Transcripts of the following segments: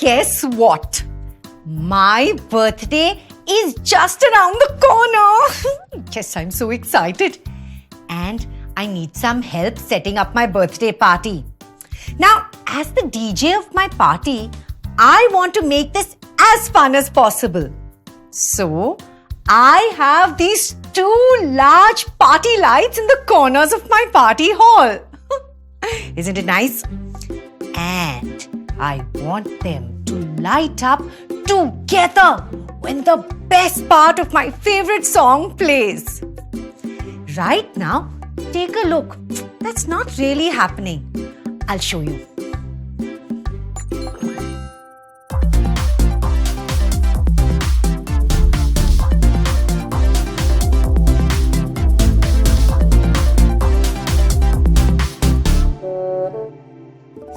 guess what? My birthday is just around the corner. Yes, I'm so excited. And I need some help setting up my birthday party. Now, as the DJ of my party, I want to make this as fun as possible. So, I have these 2 large party lights in the corners of my party hall. Isn't it nice? And I want them to light up together when the best part of my favorite song plays. Right now, take a look. That's not really happening. I'll show you.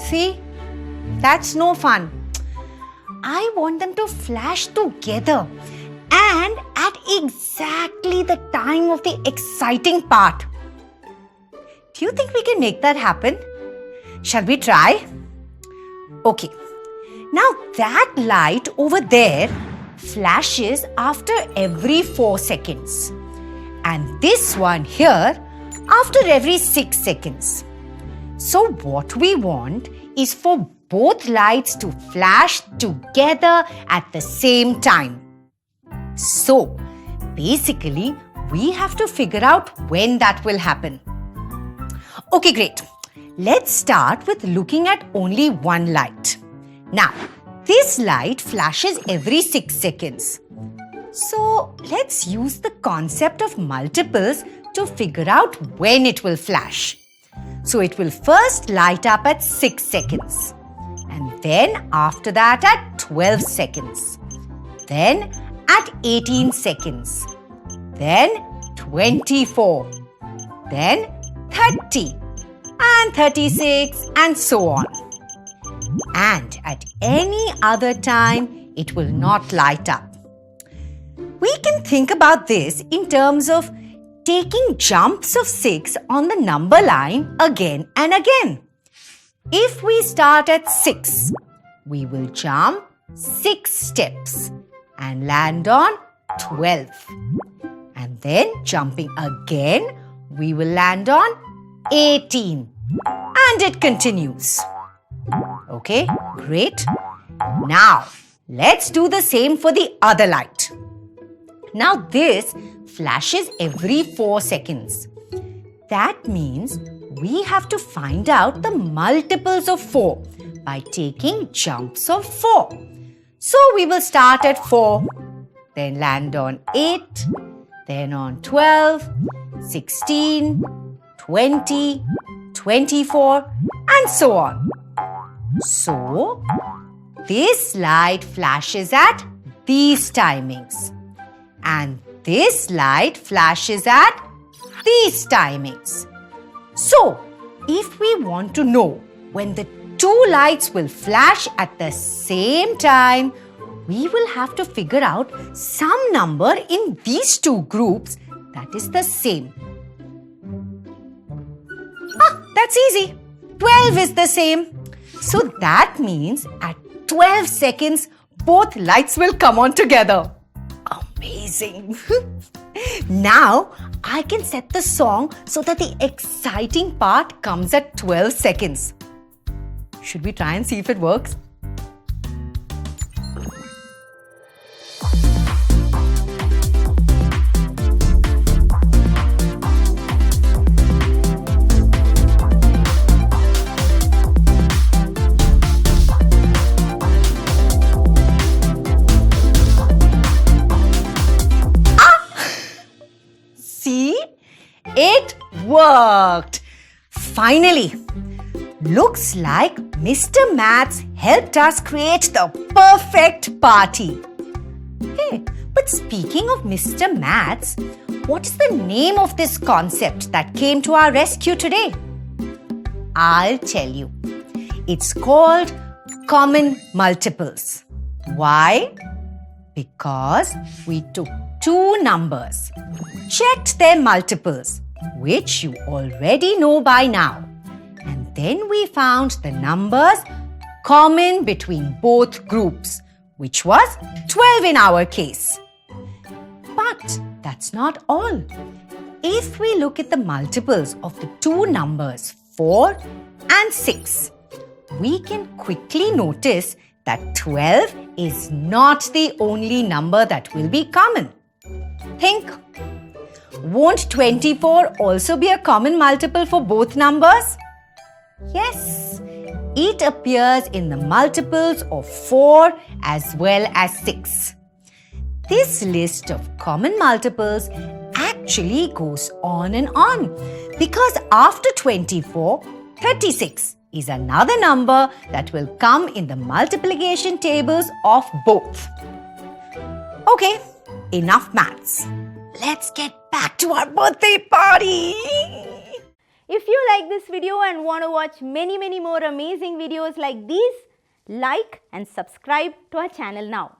See? That's no fun. I want them to flash together and at exactly the time of the exciting part. Do you think we can make that happen? Shall we try? Okay. Now that light over there flashes after every 4 seconds. And this one here after every 6 seconds. So what we want is for both lights to flash together at the same time. So, basically, we have to figure out when that will happen. Okay, great. Let's start with looking at only one light. Now, this light flashes every 6 seconds. So, let's use the concept of multiples to figure out when it will flash. So, it will first light up at 6 seconds. And then after that at 12 seconds. Then at 18 seconds. Then 24. Then 30. And 36 and so on. And at any other time, it will not light up. We can think about this in terms of taking jumps of 6 on the number line again and again. If we start at 6, we will jump 6 steps and land on 12. And then jumping again, we will land on 18. And it continues. Okay, great. Now, let's do the same for the other light. Now this flashes every 4 seconds. That means we have to find out the multiples of 4 by taking jumps of 4. So we will start at 4, then land on 8, then on 12, 16, 20, 24 and so on. So this light flashes at these timings and this light flashes at these timings. So, if we want to know when the 2 lights will flash at the same time, we will have to figure out some number in these 2 groups that is the same. That's easy. 12 is the same. So that means at 12 seconds, both lights will come on together. Amazing. Now, I can set the song so that the exciting part comes at 12 seconds. Should we try and see if it works? It worked! Finally! Looks like Mr. Maths helped us create the perfect party. Hey, but speaking of Mr. Maths, what is the name of this concept that came to our rescue today? I'll tell you. It's called common multiples. Why? Because we took 2 numbers, checked their multiples, which you already know by now. And then we found the numbers common between both groups, which was 12 in our case. But that's not all. If we look at the multiples of the two numbers 4 and 6, we can quickly notice that 12 is not the only number that will be common. Think. Won't 24 also be a common multiple for both numbers? Yes, it appears in the multiples of 4 as well as 6. This list of common multiples actually goes on and on because after 24, 36 is another number that will come in the multiplication tables of both. Okay, enough maths. Let's get back to our birthday party. If you like this video and want to watch many more amazing videos like these, like and subscribe to our channel now.